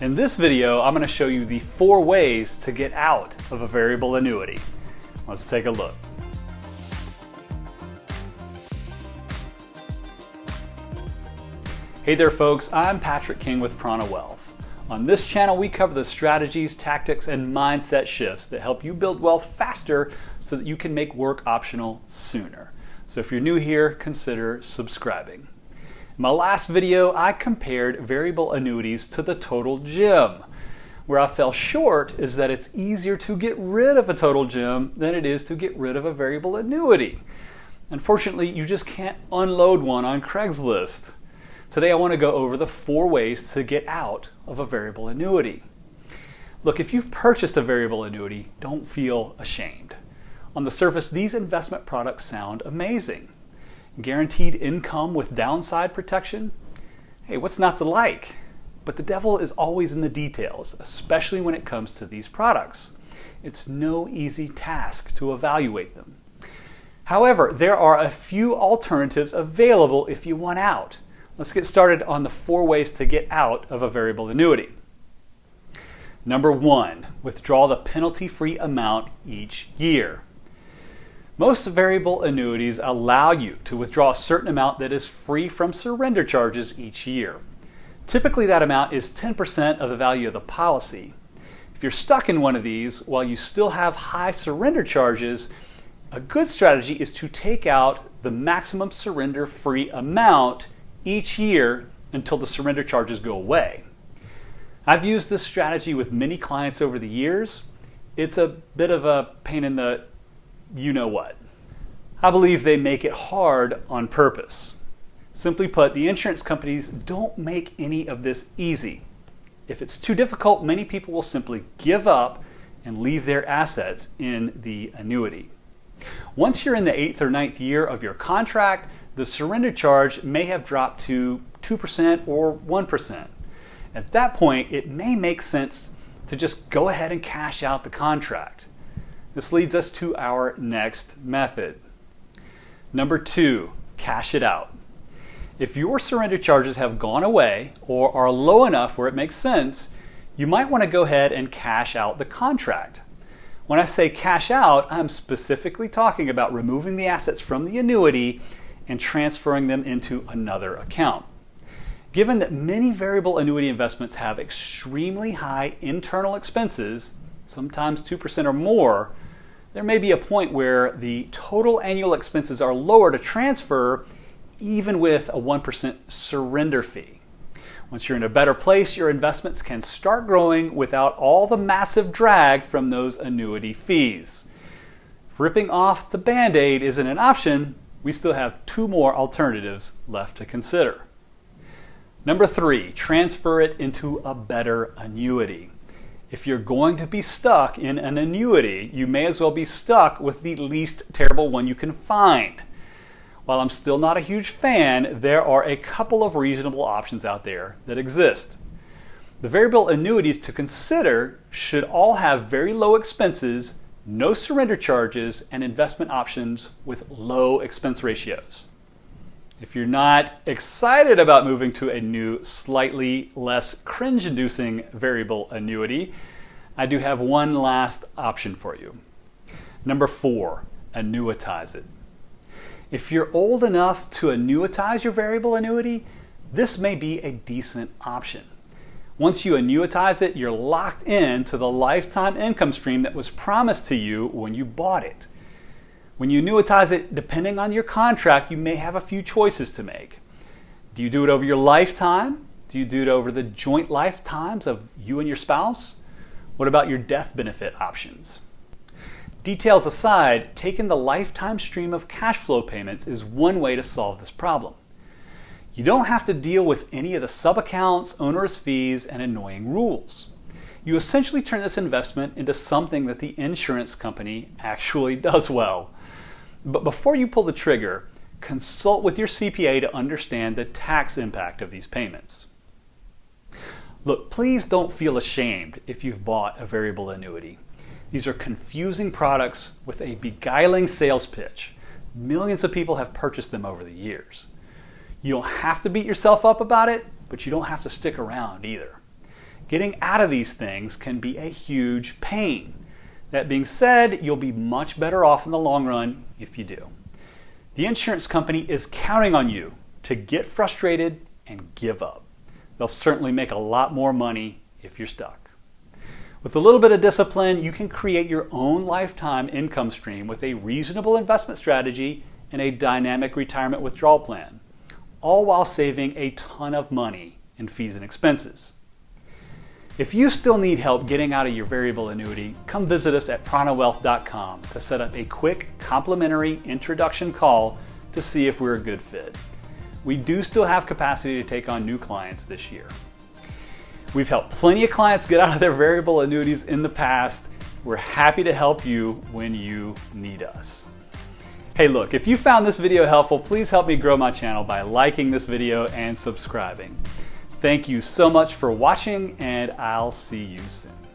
In this video, I'm going to show you the 4 ways to get out of a variable annuity. Let's take a look. Hey there folks, I'm Patrick King with Prana Wealth. On this channel, we cover the strategies, tactics, and mindset shifts that help you build wealth faster so that you can make work optional sooner. So if you're new here, consider subscribing. In my last video, I compared variable annuities to the total gem. Where I fell short is that it's easier to get rid of a total gem than it is to get rid of a variable annuity. Unfortunately, you just can't unload one on Craigslist. Today I want to go over the 4 ways to get out of a variable annuity. Look, if you've purchased a variable annuity, don't feel ashamed. On the surface, these investment products sound amazing. Guaranteed income with downside protection? Hey, what's not to like? But the devil is always in the details, especially when it comes to these products. It's no easy task to evaluate them. However, there are a few alternatives available if you want out. Let's get started on the 4 ways to get out of a variable annuity. Number 1, withdraw the penalty-free amount each year. Most variable annuities allow you to withdraw a certain amount that is free from surrender charges each year. Typically that amount is 10% of the value of the policy. If you're stuck in one of these while you still have high surrender charges, a good strategy is to take out the maximum surrender free amount each year until the surrender charges go away. I've used this strategy with many clients over the years. It's a bit of a pain in the you-know-what. I believe they make it hard on purpose. Simply put, the insurance companies don't make any of this easy. If it's too difficult, many people will simply give up and leave their assets in the annuity. Once you're in the 8th or 9th year of your contract, the surrender charge may have dropped to 2% or 1%. At that point, it may make sense to just go ahead and cash out the contract. This leads us to our next method. Number 2, cash it out. If your surrender charges have gone away or are low enough where it makes sense, you might want to go ahead and cash out the contract. When I say cash out, I'm specifically talking about removing the assets from the annuity and transferring them into another account. Given that many variable annuity investments have extremely high internal expenses, sometimes 2% or more, there may be a point where the total annual expenses are lower to transfer even with a 1% surrender fee. Once you're in a better place, your investments can start growing without all the massive drag from those annuity fees. If ripping off the Band-Aid isn't an option, we still have 2 more alternatives left to consider. Number 3, transfer it into a better annuity. If you're going to be stuck in an annuity, you may as well be stuck with the least terrible one you can find. While I'm still not a huge fan, there are a couple of reasonable options out there that exist. The variable annuities to consider should all have very low expenses, no surrender charges, and investment options with low expense ratios. If you're not excited about moving to a new, slightly less cringe-inducing variable annuity, I do have one last option for you. Number 4, Annuitize It. If you're old enough to annuitize your variable annuity, this may be a decent option. Once you annuitize it, you're locked into the lifetime income stream that was promised to you when you bought it. When you annuitize it, depending on your contract, you may have a few choices to make. Do you do it over your lifetime? Do you do it over the joint lifetimes of you and your spouse? What about your death benefit options? Details aside, taking the lifetime stream of cash flow payments is one way to solve this problem. You don't have to deal with any of the sub-accounts, onerous fees, and annoying rules. You essentially turn this investment into something that the insurance company actually does well. But before you pull the trigger, consult with your CPA to understand the tax impact of these payments. Look, please don't feel ashamed if you've bought a variable annuity. These are confusing products with a beguiling sales pitch. Millions of people have purchased them over the years. You don't have to beat yourself up about it, but you don't have to stick around either. Getting out of these things can be a huge pain. That being said, you'll be much better off in the long run if you do. The insurance company is counting on you to get frustrated and give up. They'll certainly make a lot more money if you're stuck. With a little bit of discipline, you can create your own lifetime income stream with a reasonable investment strategy and a dynamic retirement withdrawal plan, all while saving a ton of money in fees and expenses. If you still need help getting out of your variable annuity, come visit us at pranawealth.com to set up a quick complimentary introduction call to see if we're a good fit. We do still have capacity to take on new clients this year. We've helped plenty of clients get out of their variable annuities in the past. We're happy to help you when you need us. Hey look, if you found this video helpful, please help me grow my channel by liking this video and subscribing. Thank you so much for watching, and I'll see you soon.